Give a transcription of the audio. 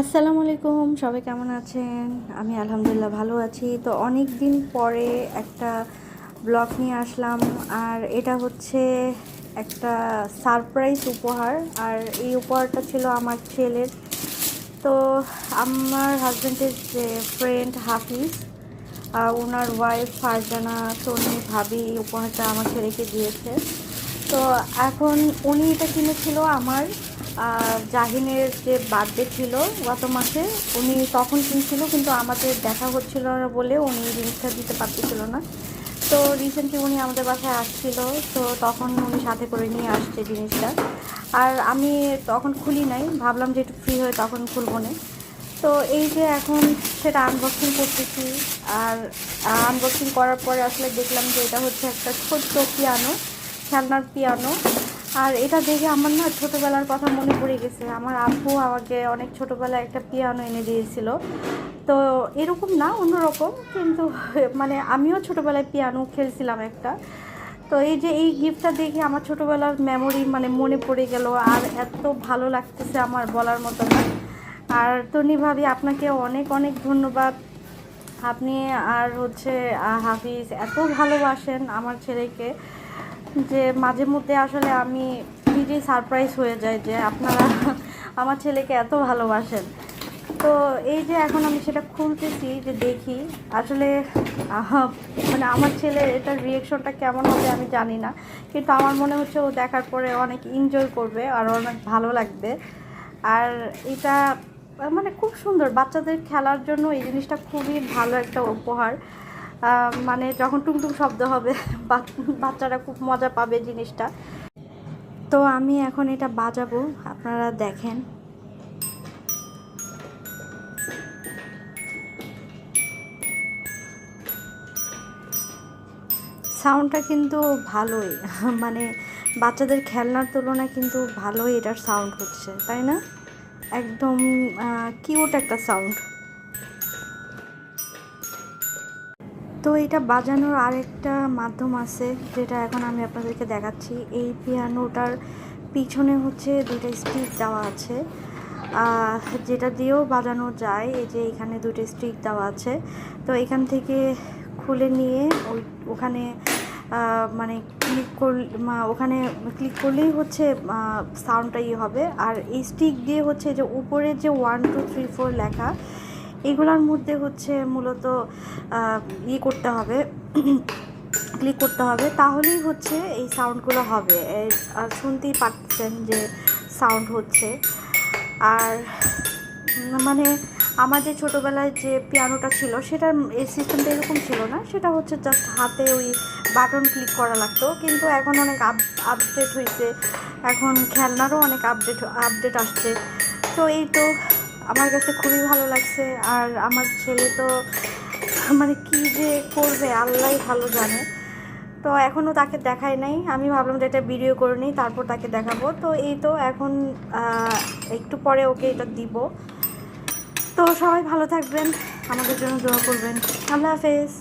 আসসালামু আলাইকুম, সবাই কেমন আছেন? আমি আলহামদুলিল্লাহ ভালো আছি। তো অনেক দিন পরে একটা ব্লগ নিয়ে আসলাম। আর এটা হচ্ছে একটা সারপ্রাইজ উপহার। আর এই উপহারটা ছিল আমার ছেলের। তো আমার হাজব্যান্ডের যে ফ্রেন্ড হাফিজ, ওনার ওয়াইফ ফারজানা সোনি ভাবি এই উপহারটা আমার ছেলেকে দিয়েছে। তো এখন উনি এটা কিনেছিল আমার জাহিনের যে বার্থডে ছিল গত মাসে। উনি তখন কিনছিল, কিন্তু আমাদের দেখা হচ্ছিল না বলে উনি জিনিসটা দিতে পারতেছিল না। তো রিসেন্টলি উনি আমাদের বাসায় আসছিল, তো তখন উনি সাথে করে নিয়ে আসছে জিনিসটা। আর আমি তখন খুলি নাই, ভাবলাম যে একটু ফ্রি হয়ে তখন খুলবো না। তো এই যে এখন সেটা আনবক্সিং করতেছি। আর আনবক্সিং করার পরে আসলে দেখলাম যে এটা হচ্ছে একটা ছোট্ট পিয়ানো, খেলনার পিয়ানো। আর এটা দেখে আমার না ছোটোবেলার কথা মনে পড়ে গেছে। আমার আব্বু আমাকে অনেক ছোটোবেলায় একটা পিয়ানো এনে দিয়েছিল। তো এরকম না, অন্যরকম, কিন্তু মানে আমিও ছোটোবেলায় পিয়ানো খেলছিলাম একটা। তো এই যে এই গিফটটা দেখে আমার ছোটোবেলার মেমোরি মানে মনে পড়ে গেল। আর এত ভালো লাগতেছে আমার বলার মতো না। আর তনি ভাবি, আপনাকে অনেক অনেক ধন্যবাদ। আপনি আর হচ্ছে হাফিজ এত ভালোবাসেন আমার ছেলেকে, যে মাঝে মধ্যে আসলে আমি নিজেই সারপ্রাইজ হয়ে যাই যে আপনারা আমার ছেলেকে এত ভালোবাসেন। তো এই যে এখন আমি সেটা খুলতেছি, যে দেখি আসলে আহ, মানে আমার ছেলের এটার রিয়েকশনটা কেমন হবে আমি জানি না, কিন্তু আমার মনে হচ্ছে ও দেখার পরে অনেক এনজয় করবে আর অনেক ভালো লাগবে। আর এটা মানে খুব সুন্দর বাচ্চাদের খেলার জন্য, এই জিনিসটা খুবই ভালো একটা উপহার। মানে যখন টুংটুং শব্দ হবে বাচ্চারা খুব মজা পাবে জিনিসটা। তো আমি এখন এটা বাজাবো, আপনারা দেখেন। সাউন্ডটা কিন্তু ভালোই মানে বাচ্চাদের খেলনার তুলনায় কিন্তু ভালোই এটার সাউন্ড হচ্ছে, তাই না? একদম কিউট একটা সাউন্ড। তো এটা বাজানোর আরেকটা মাধ্যম আছে, যেটা এখন আমি আপনাদেরকে দেখাচ্ছি। এই পিয়ানোটার পিছনে হচ্ছে দুইটা স্টিক দেওয়া আছে, যেটা দিয়েও বাজানো যায়। এই যে এখানে দুটো স্টিক দেওয়া আছে। তো এখান থেকে খুলে নিয়ে ওখানে মানে ওখানে ক্লিক করলেই হচ্ছে সাউন্ডটা হবে। আর এই স্টিক দিয়ে হচ্ছে যে উপরে যে 1 2 3 4 লেখা, এগুলোর মধ্যে হচ্ছে মূলত করতে হবে ক্লিক করতে হবে, তাহলেই হচ্ছে এই সাউন্ডগুলো হবে। আর শুনতেই পাচ্ছেন যে সাউন্ড হচ্ছে। আর মানে আমার যে ছোটোবেলায় যে পিয়ানোটা ছিল, সেটার এই সিস্টেমটা এরকম ছিল না। সেটা হচ্ছে জাস্ট হাতে ওই বাটন ক্লিক করা লাগতো, কিন্তু এখন অনেক আপডেট হয়েছে। এখন খেলনারও অনেক আপডেট আসছে। তো এই তো আমার কাছে খুবই ভালো লাগছে। আর আমার ছেলে তো মানে কী যে করবে আল্লাহই ভালো জানে। তো এখনও তাকে দেখাই নাই, আমি ভাবলাম যে এটা ভিডিও করে নিই, তারপর তাকে দেখাবো। তো এই তো এখন একটু পরে ওকে এটা দিব। তো সবাই ভালো থাকবেন, আমাদের জন্য দোয়া করবেন। আল্লাহ হাফেজ।